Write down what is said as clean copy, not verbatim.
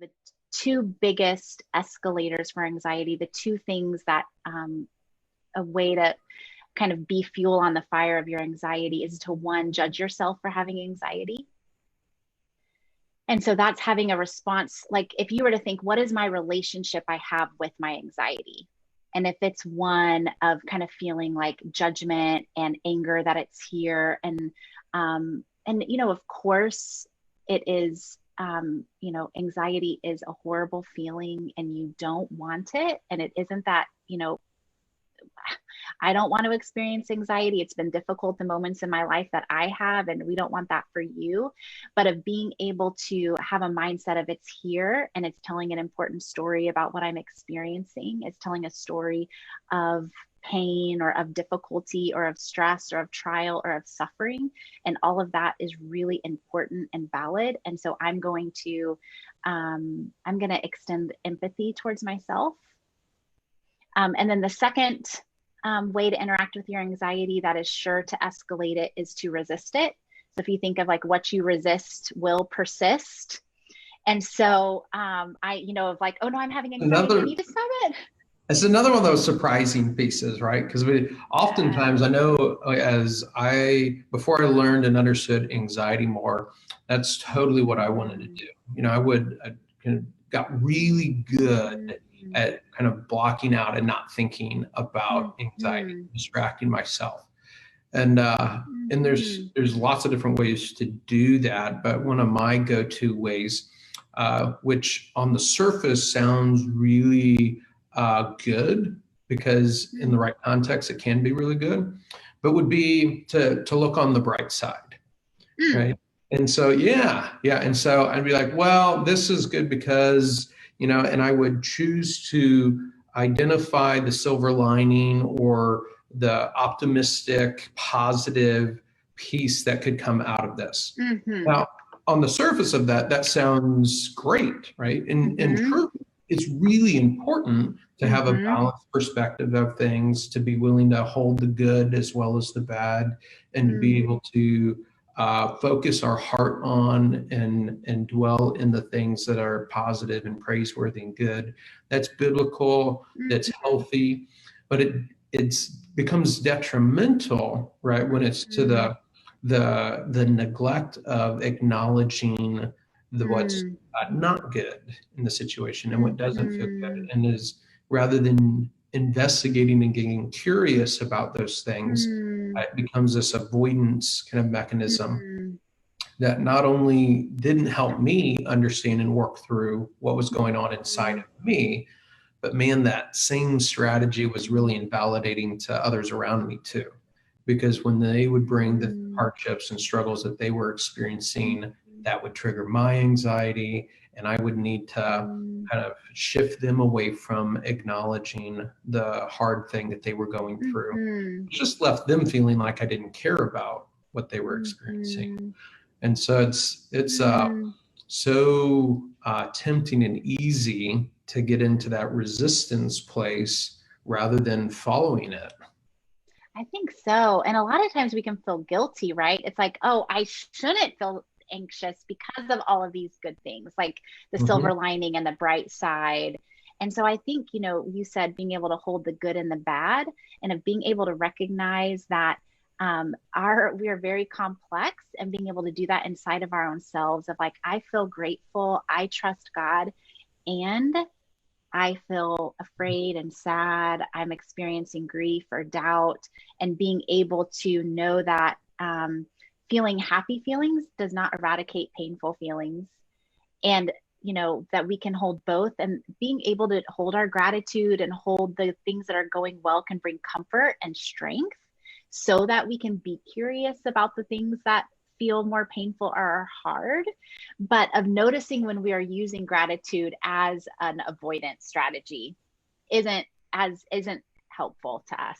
the two biggest escalators for anxiety, the two things that a way to kind of be fuel on the fire of your anxiety is to, one, judge yourself for having anxiety. And so that's having a response. Like if you were to think, what is my relationship I have with my anxiety? And if it's one of kind of feeling like judgment and anger that it's here, and you know, of course it is, you know, anxiety is a horrible feeling and you don't want it. And it isn't that, you know, I don't want to experience anxiety. It's been difficult the moments in my life that I have, and we don't want that for you. But of being able to have a mindset of it's here and it's telling an important story about what I'm experiencing. It's telling a story of pain or of difficulty or of stress or of trial or of suffering. And all of that is really important and valid. And so I'm going to extend empathy towards myself. And then the second way to interact with your anxiety that is sure to escalate it is to resist it. So if you think of like what you resist will persist. And so of like, oh no, I'm having anxiety, I need to stop it. It's another one of those surprising pieces, right? Because oftentimes I know before I learned and understood anxiety more, that's totally what I wanted to do. You know, I got really good at kind of blocking out and not thinking about anxiety, distracting myself. And there's lots of different ways to do that. But one of my go-to ways, which on the surface sounds really good, because in the right context, it can be really good, but would be to look on the bright side, right? And so, and so I'd be like, well, this is good because, you know, and I would choose to identify the silver lining or the optimistic, positive piece that could come out of this. Now, on the surface of that sounds great, right? And truth, it's really important to have a balanced perspective of things, to be willing to hold the good as well as the bad, and to be able to focus our heart on and dwell in the things that are positive and praiseworthy and good. That's biblical, that's healthy, but it becomes detrimental, right, when it's to the neglect of acknowledging what's not good in the situation and what doesn't feel good, and is, rather than investigating and getting curious about those things, it becomes this avoidance kind of mechanism that not only didn't help me understand and work through what was going on inside of me, but man, that same strategy was really invalidating to others around me too. Because when they would bring the hardships and struggles that they were experiencing, that would trigger my anxiety, and I would need to kind of shift them away from acknowledging the hard thing that they were going through. It just left them feeling like I didn't care about what they were experiencing. And so it's so tempting and easy to get into that resistance place rather than following it. I think so. And a lot of times we can feel guilty, right? It's like, oh, I shouldn't feel anxious because of all of these good things, like the silver lining and the bright side. And so I think, you know, you said being able to hold the good and the bad, and of being able to recognize that we are very complex, and being able to do that inside of our own selves of like, I feel grateful, I trust God, and I feel afraid and sad, I'm experiencing grief or doubt, and being able to know that feeling happy feelings does not eradicate painful feelings. And, you know, that we can hold both, and being able to hold our gratitude and hold the things that are going well can bring comfort and strength, so that we can be curious about the things that feel more painful or are hard, but of noticing when we are using gratitude as an avoidance strategy isn't helpful to us.